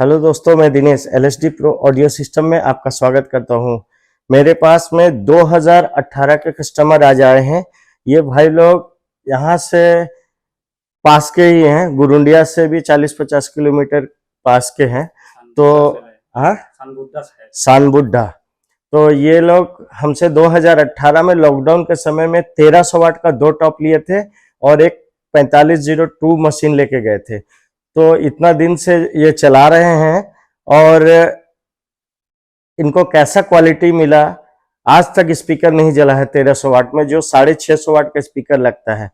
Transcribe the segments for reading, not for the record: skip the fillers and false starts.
Hello दोस्तों, मैं Dinesh LSD pro audio system में आपका स्वागत करता हूं। मेरे पास में 2018 के कस्टमर आज आए हैं। ये भाई लोग यहाँ से पास के ही हैं, गुरुंडिया से भी 40-50 किलोमीटर पास के हैं। तो हाँ, सानबुड्ढा। तो ये लोग हमसे 2018 में लॉकडाउन के समय में 1300 वाट का 2 टॉप लिए थे और एक 4502 मशीन लेके गए थे। तो इतना दिन से ये चला रहे हैं और इनको कैसा क्वालिटी मिला, आज तक स्पीकर नहीं जला है 1300 वाट में, जो 650 वाट का स्पीकर लगता है।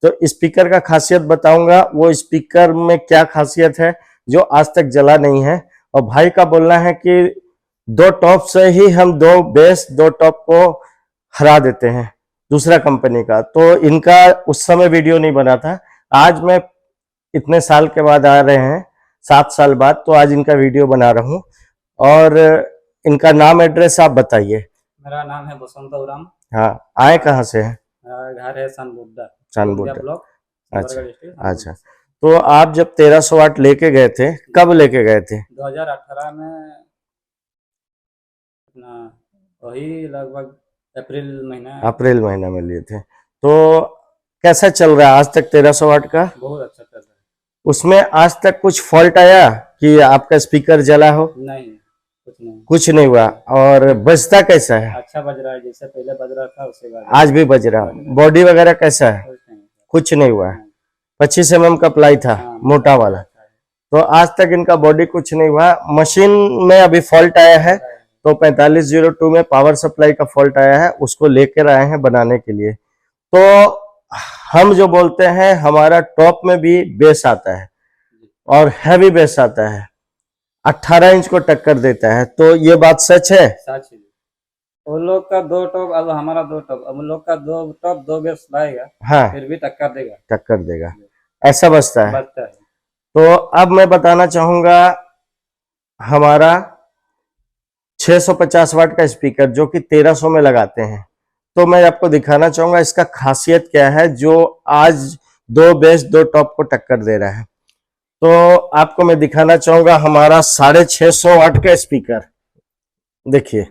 तो स्पीकर का खासियत बताऊंगा, वो स्पीकर में क्या खासियत है जो आज तक जला नहीं है। और भाई का बोलना है कि 2 टॉप से ही हम 2 बेस 2 टॉप को हरा देते हैं दूसरा कंपनी का। तो इनका उस समय वीडियो नहीं बना था, आज मैं इतने साल के बाद आ रहे हैं, 7 साल बाद, तो आज इनका वीडियो बना रहा हूँ। और इनका नाम एड्रेस आप बताइए। मेरा नाम है बसंत उराम। हाँ, आए कहाँ से हैं? घर है सानबुड्ढा ब्लॉक। अच्छा अच्छा। तो तो आप जब 1300 वाट लेके गए थे, कब लेके गए थे? 2018 में वही लगभग अप्रैल महीना में लिए थे। तो कैसा चल रहा है आज तक 1300 वाट का? बहुत अच्छा चल रहा है। उसमें आज तक कुछ फॉल्ट आया कि आपका स्पीकर जला हो? नहीं, कुछ नहीं हुआ। और बजता कैसा है? अच्छा बज रहा है, जैसे पहले बज रहा था उसके बाद आज भी बज रहा है। बॉडी वगैरह कैसा है? कुछ नहीं हुआ है। 25 mm का प्लाई था, मोटा वाला। तो आज तक इनका बॉडी कुछ नहीं हुआ। मशीन में अभी फॉल्ट आया है, तो 4502 में पावर सप्लाई का फॉल्ट आया है, उसको लेकर आए हैं बनाने के लिए। तो हम जो बोलते हैं, हमारा टॉप में भी बेस आता है और हैवी बेस आता है, 18 इंच को टक्कर देता है। तो ये बात सच है? सच है। वो लोग का 2 टॉप, अब हमारा 2 टॉप, अब लोग का 2 टॉप 2 बेस लाएगा। हाँ, फिर भी टक्कर देगा। ऐसा बचता है। तो अब मैं बताना चाहूंगा, हमारा 650 वाट का स्पीकर जो कि 1300 में लगाते हैं, तो मैं आपको दिखाना चाहूंगा इसका खासियत क्या है, जो आज 2 बेस 2 टॉप को टक्कर दे रहा है। तो आपको मैं दिखाना चाहूंगा हमारा 650 वाट का स्पीकर। देखिए,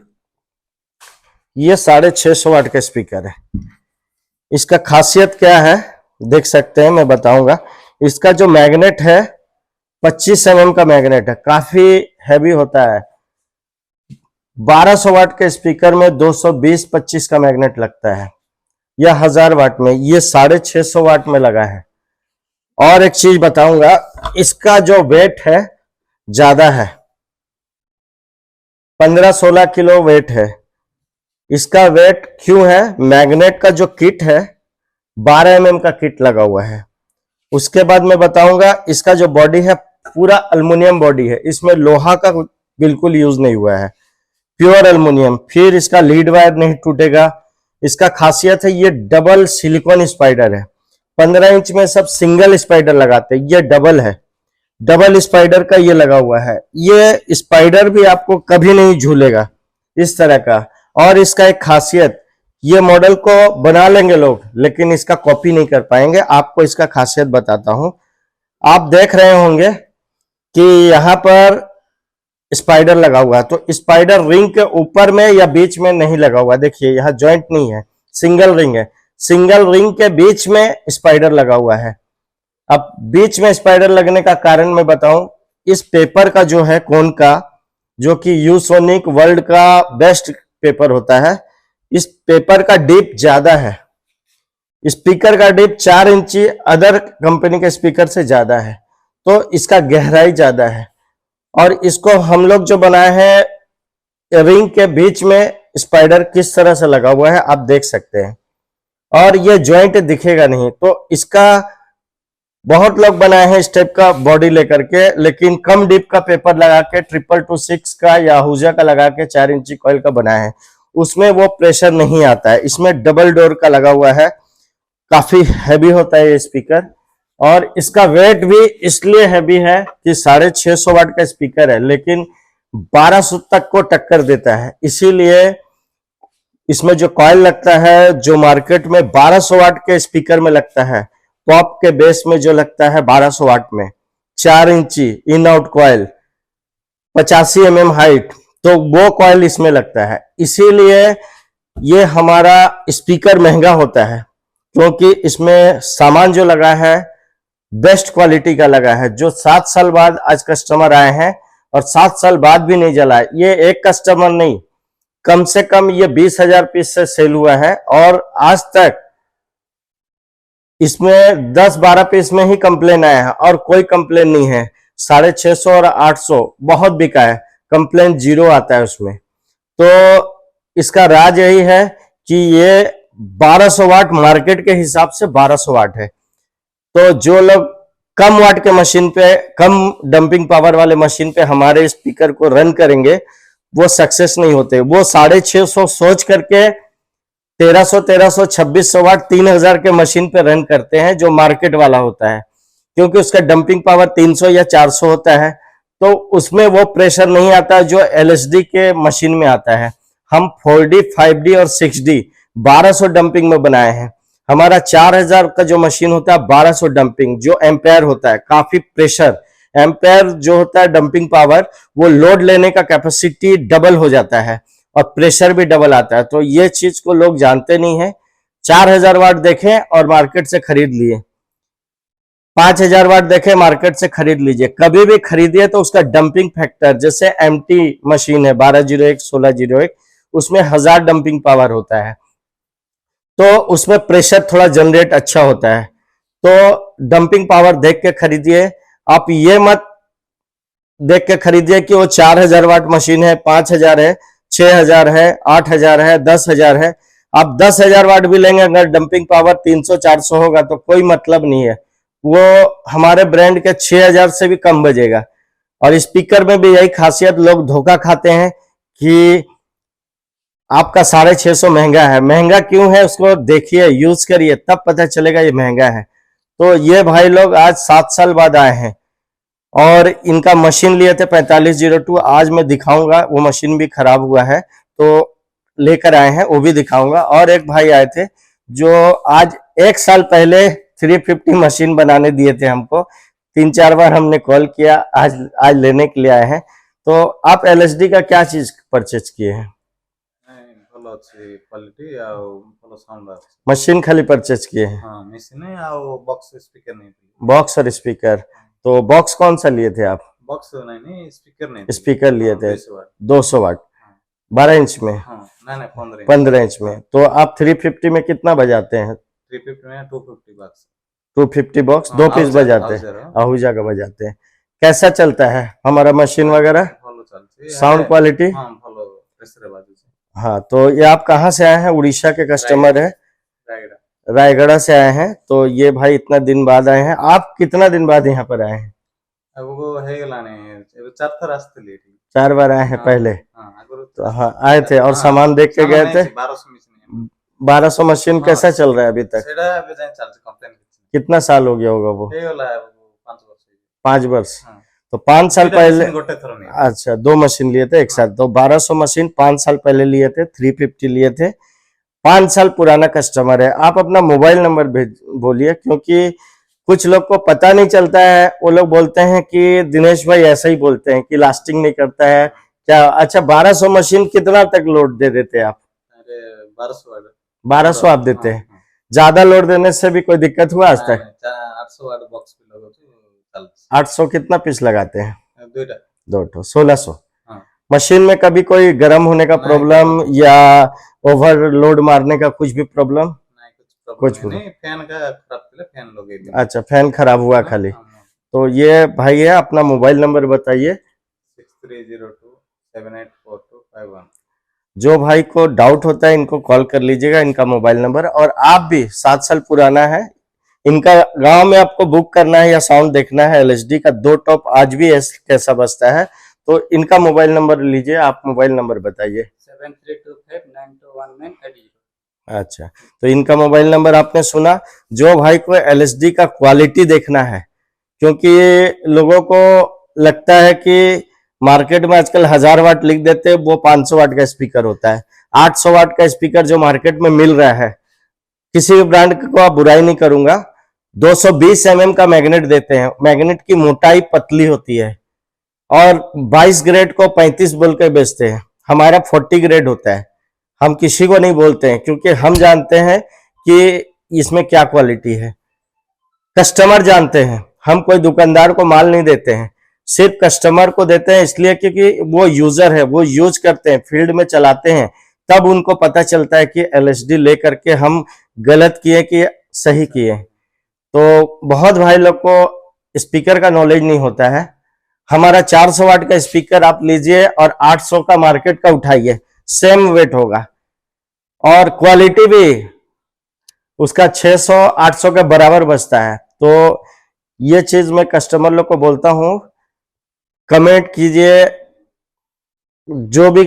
ये 650 वाट का स्पीकर है। इसका खासियत क्या है देख सकते हैं, मैं बताऊंगा। इसका जो मैग्नेट है 25 mm का मैग्नेट है, काफी हैवी होता है। 1200 वाट के स्पीकर में 220-25 का मैग्नेट लगता है, या 1000 वाट में, ये 650 वाट में लगा है। और एक चीज बताऊंगा, इसका जो वेट है ज्यादा है, 15-16 किलो वेट है। इसका वेट क्यों है? मैग्नेट का जो किट है 12 mm का किट लगा हुआ है। उसके बाद मैं बताऊंगा, इसका जो बॉडी है पूरा अल्युमिनियम बॉडी है, इसमें लोहा का बिल्कुल यूज नहीं हुआ है, प्योर एल्युमिनियम। फिर इसका लीड वायर नहीं टूटेगा। इसका खासियत है, ये डबल सिलिकॉन स्पाइडर है। 15 इंच में सब सिंगल स्पाइडर लगाते हैं, ये डबल है, डबल स्पाइडर का ये लगा हुआ है। ये स्पाइडर भी आपको कभी नहीं झूलेगा इस तरह का। और इसका एक खासियत, ये मॉडल को बना लेंगे लोग, लेकिन इसका कॉपी नहीं कर पाएंगे। आपको इसका खासियत बताता हूं। आप देख रहे होंगे कि यहाँ पर स्पाइडर लगा हुआ है, तो स्पाइडर रिंग के ऊपर में या बीच में नहीं लगा हुआ। देखिए, यहाँ जॉइंट नहीं है, सिंगल रिंग है। सिंगल रिंग के बीच में स्पाइडर लगा हुआ है। अब बीच में स्पाइडर लगने का कारण मैं बताऊं, इस पेपर का जो है कोन का, जो कि यूसोनिक वर्ल्ड का बेस्ट पेपर होता है, इस पेपर का डीप ज्यादा है। स्पीकर का डीप 4 इंची अदर कंपनी के स्पीकर से ज्यादा है, तो इसका गहराई ज्यादा है। और इसको हम लोग जो बनाए हैं, रिंग के बीच में स्पाइडर किस तरह से लगा हुआ है आप देख सकते हैं। और ये जॉइंट दिखेगा नहीं। तो इसका बहुत लोग बनाए हैं इस टाइप का बॉडी लेकर के, लेकिन कम डीप का पेपर लगा के 2226 का या हुजा का लगा के 4 इंची कॉइल का बनाया है, उसमें वो प्रेशर नहीं आता है। इसमें डबल डोर का लगा हुआ है, काफी हैवी होता है ये स्पीकर। और इसका वेट भी इसलिए हैवी है कि 650 वाट का स्पीकर है, लेकिन 1200 तक को टक्कर देता है। इसीलिए इसमें जो कॉइल लगता है, जो मार्केट में 1200 वाट के स्पीकर में लगता है, पॉप के बेस में जो लगता है 1200 वाट में, 4 इंची in out coil, 85 mm height, तो वो कॉइल इसमें लगता है। इसीलिए ये हमारा स्पीकर महंगा होता है, क्योंकि इसमें सामान जो लगा है बेस्ट क्वालिटी का लगा है। जो 7 साल बाद आज कस्टमर आए हैं और 7 साल बाद भी नहीं जला है। ये एक कस्टमर नहीं, कम से कम ये 20,000 पीस से सेल हुआ है, और आज तक इसमें 10-12 पीस में ही कंप्लेन आया है और कोई कंप्लेन नहीं है। 650 और 800 बहुत बिका है, कंप्लेन जीरो आता है उसमें। तो इसका राज यही है कि ये 1200 वाट मार्केट के हिसाब से 1200 वाट है। तो जो लोग कम वाट के मशीन पे, कम डंपिंग पावर वाले मशीन पे हमारे स्पीकर को रन करेंगे, वो सक्सेस नहीं होते। वो 650 सोच करके 1300, 2600 वाट 3000 के मशीन पे रन करते हैं, जो मार्केट वाला होता है, क्योंकि उसका डंपिंग पावर 300 या 400 होता है। तो उसमें वो प्रेशर नहीं आता जो एलएसडी के मशीन में आता है। हम 4D, 5D और 6D 1200 डंपिंग में बनाए हैं। हमारा 4000 का जो मशीन होता है 1200 डंपिंग, जो एम्पेयर होता है, काफी प्रेशर, एम्पेयर जो होता है डंपिंग पावर, वो लोड लेने का कैपेसिटी डबल हो जाता है और प्रेशर भी डबल आता है। तो ये चीज को लोग जानते नहीं है। 4000 वाट देखें और मार्केट से खरीद लिए, 5000 वाट देखें मार्केट से खरीद लीजिए। कभी भी खरीदिए तो उसका डंपिंग फैक्टर, जैसे एमटी मशीन है 1201, 1601, उसमें 1000 डंपिंग पावर होता है, तो उसमें प्रेशर थोड़ा जनरेट अच्छा होता है। तो डंपिंग पावर देख के खरीदिए। आप ये मत देख के खरीदिए कि वो 4000 वाट मशीन है, 5000 है, 6000 है, 8000 है, 10,000 है। आप 10,000 वाट भी लेंगे, अगर डंपिंग पावर 300-400 होगा तो कोई मतलब नहीं है, वो हमारे ब्रांड के 6000 से भी कम बजेगा। और स्पीकर में भी यही खासियत, लोग धोखा खाते हैं कि आपका 650 महंगा है। महंगा क्यों है उसको देखिए, यूज करिए, तब पता चलेगा ये महंगा है। तो ये भाई लोग आज 7 साल बाद आए हैं और इनका मशीन लिए थे 4502, आज मैं दिखाऊंगा। वो मशीन भी खराब हुआ है तो लेकर आए हैं, वो भी दिखाऊंगा। और एक भाई आए थे जो आज 1 साल पहले 350 मशीन बनाने दिए थे हमको। 3-4 बार हमने कॉल किया, आज लेने के लिए आए हैं। तो आप एलएसडी का क्या चीज परचेज किए हैं? ଭଲ ଅଛି କ୍ୱାଲିଟି ଆଉ ଭଲ ସାଉଣ୍ଡ ଆସୁଛି। मशीन खाली परचेज किए हैं? ହଁ ମେସିନ୍ ଆଉ ବକ୍ସ ସ୍ପିକର ନେଇଥିଲି। बॉक्स और स्पीकर। तो बॉक्स कौन सा लिए थे आप? ବକ୍ସ ନାହିଁ ସ୍ପିକର ନେଇଥିଲି। स्पीकर लिए थे 200 वाट, हाँ 12 इंच में, हाँ नहीं 15 इंच में। तो आप 350 में कितना बजाते हैं? 350 में 250 बक्स। 250 बॉक्स हाँ, 2 पीस आहुजा- बजाते आहुजा हैं, रो। आहूजा का बजाते हैं। कैसा चलता है हमारा मशीन वगैरह, ଭଲ ଚାଲିଛି। Sound quality? ହଁ ଭଲ ପ୍ରେସରେ ବାଜୁଛି। हाँ, तो ये आप कहाँ से आए हैं? उड़ीसा के कस्टमर है, ରାୟଗଡ଼ା। रायगढ़ से आए हैं। तो ये भाई इतना दिन बाद आए हैं। आप कितना दिन बाद यहाँ पर आए हैं? ଆଗକୁ ହେଇଗଲାଣି ଏବେ 4 ଥର ଆସିଥିଲି ଏଠି। 4 बार आए हैं हाँ, पहले? हाँ आगुରୁ तो हाँ आए थे और हाँ, सामान देख के गए थे। 1200 मिशन 1200 मशीन हाँ। कैसा चल रहा है अभी तक? ସେଟା ଏବେ ଯାଏଁ ଚାଲିଛି କମ୍ପ୍ଲେନ୍ କିଛି ନାହିଁ। कितना साल हो गया होगा वो? ହେଇଗଲା 5 ବର୍ଷ। 5 वर्ष। हाँ। तो 5 साल ଦୁଇଟା पहले, machine ଗୋଟେ ଥର ନେଇ अच्छा 2 मशीन लिए थे एक साथ। तो 1200 मशीन 5 साल पहले लिए थे, 350 लिए थे। 5 साल पुराना कस्टमर है। आप अपना मोबाइल नंबर बोलिए, क्योंकि कुछ लोग को पता नहीं चलता है। वो लोग बोलते हैं कि दिनेश भाई ऐसा ही बोलते हैं कि लास्टिंग नहीं करता है क्या। अच्छा 1200 मशीन कितना तक लोड दे देते हैं आप? अरे 1200 वाट 1200 आप देते हाँ, हैं? हाँ। ज्यादा लोड देने से भी कोई दिक्कत हुआ आज नहीं, तक? नहीं, 800 वाट बॉक्स भी लगाउँछु चाल्छ। 800 कितना पीस लगाते हैं? दुईटा 2 1600। हाँ। मशीन में कभी कोई गर्म होने का नहीं, प्रॉब्लम या ओवरलोड मारने का कुछ भी प्रॉब्लम? नहीं कुछ कुछ प्रॉब्लम नहीं। फैन का खराब थे फैन लगे थे। अच्छा फैन खराब हुआ खाली। हाँ, तो ये भाई है, अपना मोबाइल नंबर बताइए। 6302784251। जो भाई को डाउट होता है इनको कॉल कर लीजिएगा, इनका मोबाइल नंबर। और आप भी 7 साल पुराना है, इनका गांव में आपको बुक करना है या साउंड देखना है, एलएसडी का 2 टॉप आज भी कैसा बजता है, तो इनका मोबाइल नंबर लीजिए। आप मोबाइल नंबर बताइए। 7325921980। अच्छा, तो इनका मोबाइल नंबर आपने सुना। जो भाई को एलएसडी का क्वालिटी देखना है, क्योंकि लोगों को लगता है कि मार्केट में आजकल 1000 वाट लिख देते हैं, वो 500 वाट का स्पीकर होता है। 800 वाट का स्पीकर जो मार्केट में मिल रहा है, किसी भी ब्रांड को आप बुराई नहीं करूंगा, 220 mm का मैग्नेट देते हैं। मैग्नेट की मोटाई पतली होती है और 22 ग्रेड को 35 बोल के बेचते हैं। हमारा 40 ग्रेड होता है। हम किसी को नहीं बोलते हैं क्योंकि हम जानते हैं कि इसमें क्या क्वालिटी है। कस्टमर जानते हैं, हम कोई दुकानदार को माल नहीं देते हैं, सिर्फ कस्टमर को देते हैं, इसलिए क्योंकि वो यूजर है, वो यूज करते हैं, फील्ड में चलाते हैं, तब उनको पता चलता है कि एलएसडी लेकर के हम गलत किए कि सही किए। तो बहुत भाई लोग को स्पीकर का नॉलेज नहीं होता है। हमारा 400 वाट का स्पीकर आप लीजिए और 800 का मार्केट का उठाइए, सेम वेट होगा और क्वालिटी भी उसका 600-800 के बराबर बचता है। तो ये चीज मैं कस्टमर लोग को बोलता हूं, कमेंट कीजिए। जो भी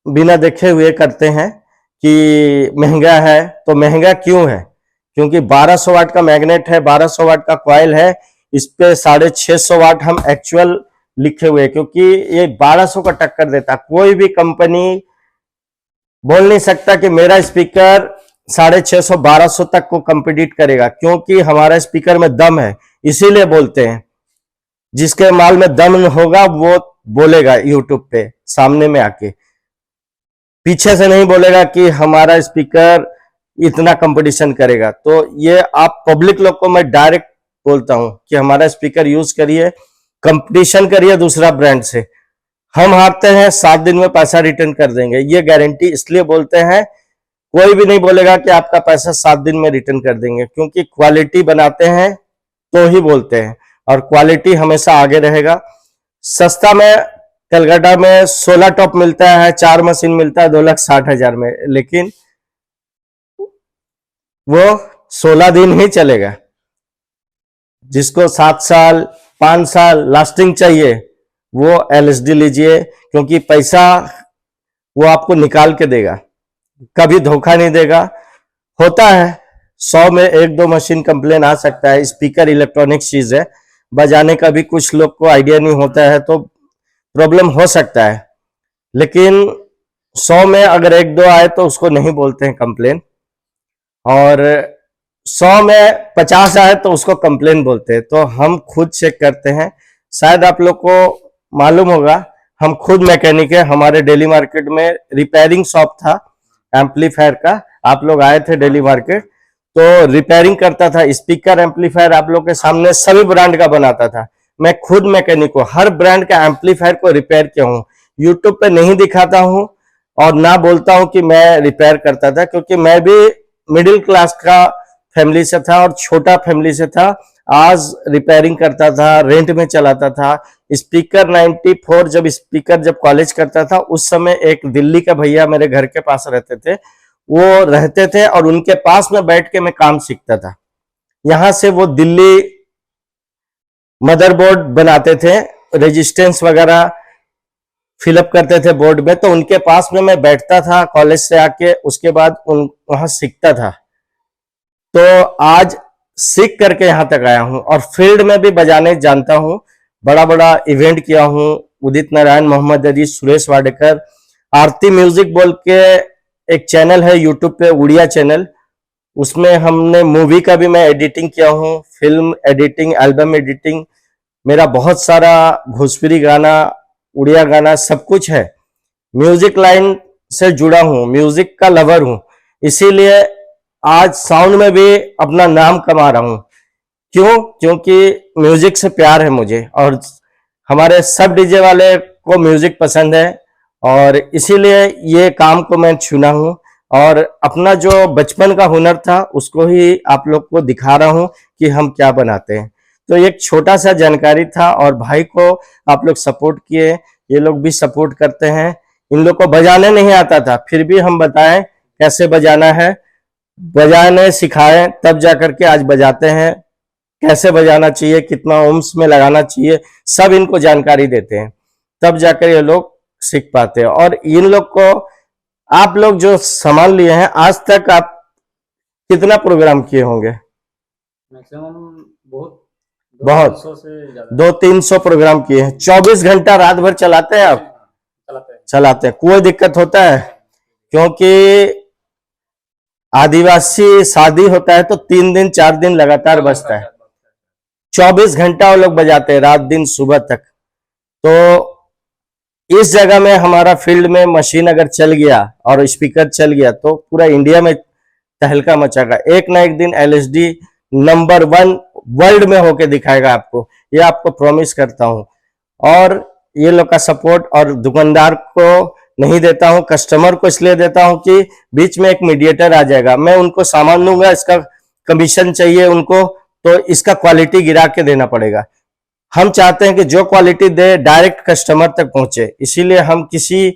बिना देखे हुए करते हैं कि महंगा है, तो महंगा क्यों है? क्योंकि 1200 वाट का मैग्नेट है, 1200 वाट का कॉइल है, इस पे 650 वाट हम एक्चुअल लिखे हुए, क्योंकि ये 1200 का टक्कर देता। कोई भी कंपनी बोल नहीं सकता कि मेरा स्पीकर 650 1200 तक को कम्पिटिट करेगा, क्योंकि हमारा स्पीकर में दम है। इसीलिए बोलते हैं, जिसके माल में दम होगा वो बोलेगा यूट्यूब पे सामने में आके, पीछे से नहीं बोलेगा कि हमारा स्पीकर इतना कंपटीशन करेगा। तो ये आप पब्लिक लोग को मैं डायरेक्ट बोलता हूं कि हमारा स्पीकर यूज करिए, कंपटीशन करिए दूसरा ब्रांड से। हम हारते हैं, 7 दिन में पैसा रिटर्न कर देंगे, ये गारंटी इसलिए बोलते हैं। कोई भी नहीं बोलेगा कि आपका पैसा 7 दिन में रिटर्न कर देंगे, क्योंकि क्वालिटी बनाते हैं तो ही बोलते हैं, और क्वालिटी हमेशा आगे रहेगा। सस्ता में कलकत्ता में 16 टॉप मिलता है, 4 मशीन मिलता है 2,60,000 में, लेकिन वो 16 दिन ही चलेगा। जिसको 7 साल 5 साल लास्टिंग चाहिए वो एलएसडी लीजिए, क्योंकि पैसा वो आपको निकाल के देगा, कभी धोखा नहीं देगा। होता है 100 में 1-2 मशीन कंप्लेन आ सकता है, स्पीकर इलेक्ट्रॉनिक चीज है, बजाने का भी कुछ लोग को आइडिया नहीं होता है तो प्रॉब्लम हो सकता है। लेकिन 100 में अगर 1-2 आए तो उसको नहीं बोलते हैं कंप्लेन, और 100 में 50 आए तो उसको कंप्लेन बोलते हैं। तो हम खुद चेक करते हैं। शायद आप लोग को मालूम होगा, हम खुद मैकेनिक है। हमारे डेली मार्केट में रिपेयरिंग शॉप था एम्पलीफायर का, आप लोग आए थे डेली मार्केट, तो रिपेयरिंग करता था। स्पीकर एम्पलीफायर आप लोग के सामने सभी ब्रांड का बनाता था। मैं खुद मैकेनिक हूँ, हर ब्रांड का एम्पलीफायर को रिपेयर किया हूँ। यूट्यूब पे नहीं दिखाता हूँ और ना बोलता हूँ कि मैं रिपेयर करता था, क्योंकि मैं भी मिडिल क्लास का फैमिली से था और छोटा फैमिली से था। आज रिपेयरिंग करता था, रेंट में चलाता था। स्पीकर 94 जब कॉलेज करता था, उस समय एक दिल्ली का भैया मेरे घर के पास रहते थे, वो रहते थे और उनके पास में बैठ के मैं काम सीखता था। यहां से वो दिल्ली मदरबोर्ड बनाते थे, रेजिस्टेंस वगैरह फिलअप करते थे बोर्ड में, तो उनके पास में मैं बैठता था कॉलेज से आके, उसके बाद वहां सीखता था। तो आज सीख करके यहाँ तक आया हूँ और फील्ड में भी बजाने जानता हूँ। बड़ा बड़ा इवेंट किया हूँ, उदित नारायण, मोहम्मद अजीज, सुरेश वाडेकर। आरती म्यूजिक बोल के एक चैनल है यूट्यूब पे, उड़िया चैनल, उसमें हमने मूवी का भी मैं एडिटिंग किया हूँ, फिल्म एडिटिंग, एल्बम एडिटिंग। मेरा बहुत सारा भोजपुरी गाना, उड़िया गाना सब कुछ है। म्यूजिक लाइन से जुड़ा हूँ, म्यूजिक का लवर हूँ, इसीलिए आज साउंड में भी अपना नाम कमा रहा हूँ। क्यों? क्योंकि म्यूजिक से प्यार है मुझे, और हमारे सब डीजे वाले को म्यूजिक पसंद है, और इसीलिए ये काम को मैं चुना हूँ। और अपना जो बचपन का हुनर था उसको ही आप लोग को दिखा रहा हूँ कि हम क्या बनाते हैं। तो एक छोटा सा जानकारी था, और भाई को आप लोग सपोर्ट किए, ये लोग भी सपोर्ट करते हैं। इन लोग को बजाने नहीं आता था, फिर भी हम बताएं कैसे बजाना है, बजाने सिखाए, तब जाकर के आज बजाते हैं। कैसे बजाना चाहिए, कितना ओम्स में लगाना चाहिए, सब इनको जानकारी देते हैं, तब जाकर ये लोग सीख पाते हैं। और इन लोग को आप लोग जो संभाल लिए हैं, आज तक आप कितना प्रोग्राम किए होंगे? मैक्सिमम बहुत बहुत 200 से ज्यादा 200-300 प्रोग्राम किए हैं। 24 घंटा रात भर चलाते हैं आप? चलाते हैं। चलाते हैं। कोई दिक्कत होता है? क्योंकि आदिवासी शादी होता है तो 3 दिन 4 दिन लगातार बजता है। 24 घंटा वो लोग बजाते हैं, रात दिन सुबह तक। तो इस जगह में हमारा फील्ड में मशीन अगर चल गया और स्पीकर चल गया तो पूरा इंडिया में तहलका मचाएगा। एक ना एक दिन एलएसडी नंबर 1 वर्ल्ड में होके दिखाएगा आपको, ये आपको प्रॉमिस करता हूं। और ये लोग का सपोर्ट और दुकानदार को नहीं देता हूं, कस्टमर को इसलिए देता हूं कि बीच में एक मीडिएटर आ जाएगा, मैं उनको सामान दूंगा, इसका कमीशन चाहिए उनको, तो इसका क्वालिटी गिरा के देना पड़ेगा। हम चाहते हैं कि जो क्वालिटी दे डायरेक्ट कस्टमर तक पहुंचे, इसीलिए हम किसी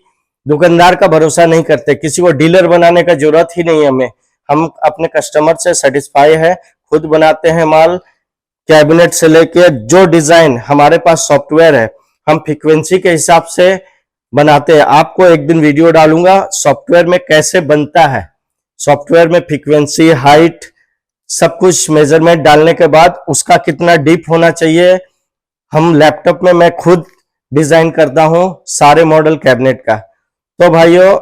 दुकानदार का भरोसा नहीं करते, किसी को डीलर बनाने का जरूरत ही नहीं है हमें। हम अपने कस्टमर से सेटिस्फाई है, खुद बनाते हैं माल, कैबिनेट से लेके जो डिजाइन, हमारे पास सॉफ्टवेयर है, हम फ्रीक्वेंसी के हिसाब से बनाते हैं। आपको एक दिन वीडियो डालूंगा सॉफ्टवेयर में कैसे बनता है। सॉफ्टवेयर में फ्रीक्वेंसी, हाइट, सब कुछ मेजरमेंट डालने के बाद उसका कितना डीप होना चाहिए, हम लैपटॉप में मैं खुद डिजाइन करता हूं सारे मॉडल कैबिनेट का। तो भाइयों,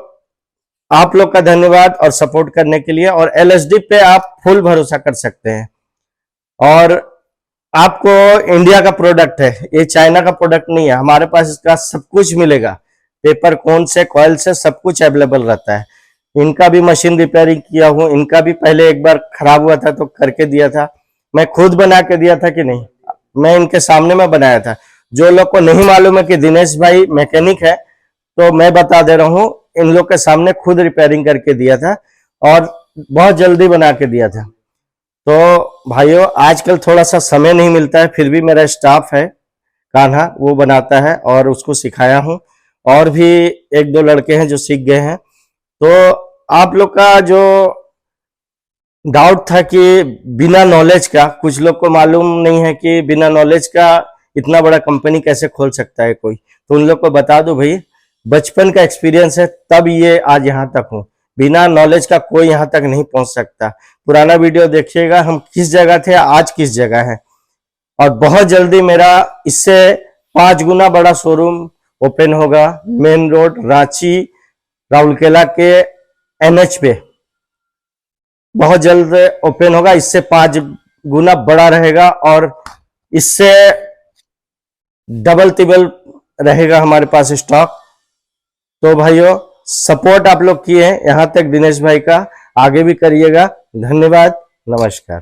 आप लोग का धन्यवाद और सपोर्ट करने के लिए। और एलएसडी पे आप फुल भरोसा कर सकते हैं। और आपको इंडिया का प्रोडक्ट है, ये चाइना का प्रोडक्ट नहीं है। हमारे पास इसका सब कुछ मिलेगा, पेपर कोन से कॉइल से सब कुछ अवेलेबल रहता है। इनका भी मशीन रिपेयरिंग किया हूं, इनका भी पहले एक बार खराब हुआ था तो करके दिया था, मैं खुद बना के दिया था कि नहीं, मैं इनके सामने में बनाया था। जो लोग को नहीं मालूम है कि दिनेश भाई मैकेनिक है, तो मैं बता दे रहा हूं, इन लोग के सामने खुद रिपेयरिंग करके दिया था और बहुत जल्दी बना के दिया था। तो भाइयों, आजकल थोड़ा सा समय नहीं मिलता है, फिर भी मेरा स्टाफ है कान्हा, वो बनाता है और उसको सिखाया हूं। और भी 1-2 लड़के हैं जो सीख गए हैं। तो आप लोग का जो डाउट था कि बिना नॉलेज का, कुछ लोग को मालूम नहीं है कि बिना नॉलेज का इतना बड़ा कंपनी कैसे खोल सकता है कोई, तो उन लोग को बता दो भाई, बचपन का एक्सपीरियंस है तब ये आज यहाँ तक हूँ। बिना नॉलेज का कोई यहाँ तक नहीं पहुंच सकता। पुराना वीडियो देखिएगा, हम किस जगह थे, आज किस जगह है। और बहुत जल्दी मेरा इससे 5 गुना बड़ा शोरूम ओपन होगा, मेन रोड रांची राउरकेला के एनएच पे बहुत जल्द ओपन होगा। इससे 5 गुना बड़ा रहेगा और इससे डबल तिबल रहेगा हमारे पास स्टॉक। तो भाइयों, सपोर्ट आप लोग किए हैं यहाँ तक दिनेश भाई का, आगे भी करिएगा। धन्यवाद, नमस्कार।